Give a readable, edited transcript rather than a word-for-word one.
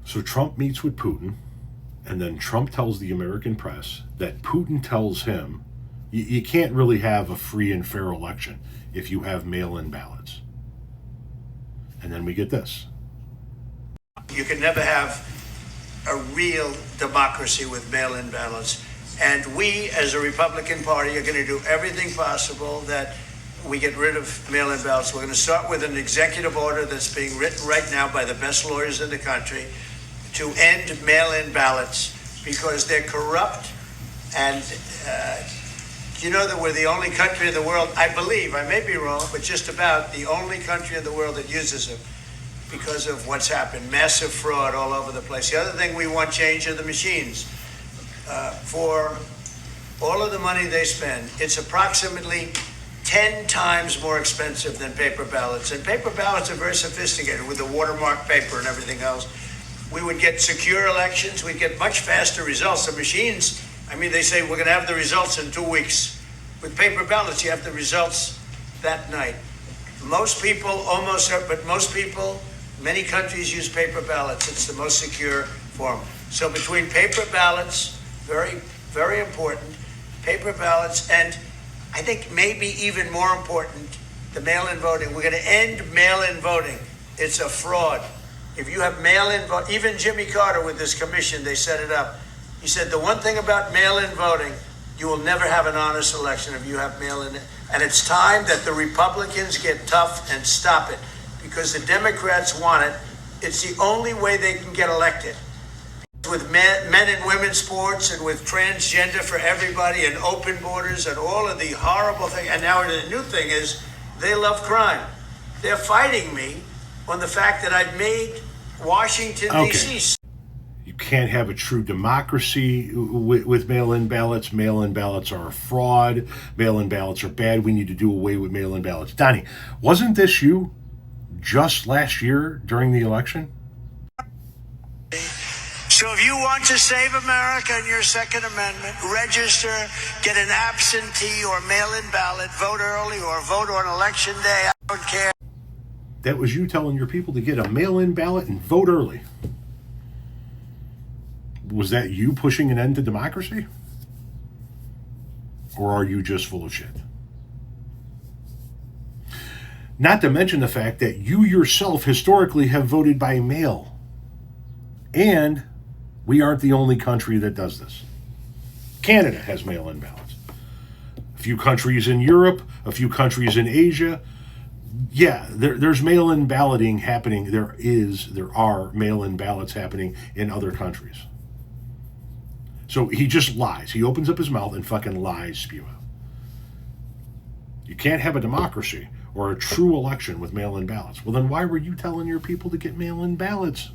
So Trump meets with Putin, and then Trump tells the American press that Putin tells him you can't really have a free and fair election if you have mail-in ballots. And then we get this. You can never have a real democracy with mail-in ballots. And we, as a Republican Party, are going to do everything possible that we get rid of mail-in ballots. We're going to start with an executive order that's being written right now by the best lawyers in the country to end mail-in ballots because they're corrupt. And you know that we're the only country in the world, I believe, I may be wrong, but just about the only country in the world that uses them because of what's happened. Massive fraud all over the place. The other thing we want change are the machines. For all of the money they spend, it's approximately 10 times more expensive than paper ballots. And paper ballots are very sophisticated with the watermark paper and everything else. We would get secure elections. We'd get much faster results. The machines, I mean, they say we're going to have the results in 2 weeks. With paper ballots, you have the results that night. Most people, many countries use paper ballots. It's the most secure form. So between paper ballots, very, very important, paper ballots, and I think maybe even more important, the mail-in voting. We're going to end mail-in voting. It's a fraud. If you have mail-in vote, even Jimmy Carter with this commission, they set it up. He said the one thing about mail-in voting, you will never have an honest election if you have mail-in. And it's time that the Republicans get tough and stop it because the Democrats want it. It's the only way they can get elected. With men and women's sports and with transgender for everybody and open borders and all of the horrible things. And now the new thing is they love crime. They're fighting me on the fact that I've made Washington, D.C. You can't have a true democracy with mail-in ballots. Mail-in ballots are a fraud. Mail-in ballots are bad. We need to do away with mail-in ballots. Donnie, wasn't this you just last year during the election? So if you want to save America and your Second Amendment, register, get an absentee or mail-in ballot, vote early or vote on election day. I don't care. That was you telling your people to get a mail-in ballot and vote early. Was that you pushing an end to democracy? Or are you just full of shit? Not to mention the fact that you yourself historically have voted by mail. And we aren't the only country that does this. Canada has mail-in ballots. A few countries in Europe, a few countries in Asia. Yeah, there's mail-in balloting happening. There are mail-in ballots happening in other countries. So he just lies. He opens up his mouth and fucking lies spew out. You can't have a democracy or a true election with mail-in ballots. Well, then why were you telling your people to get mail-in ballots?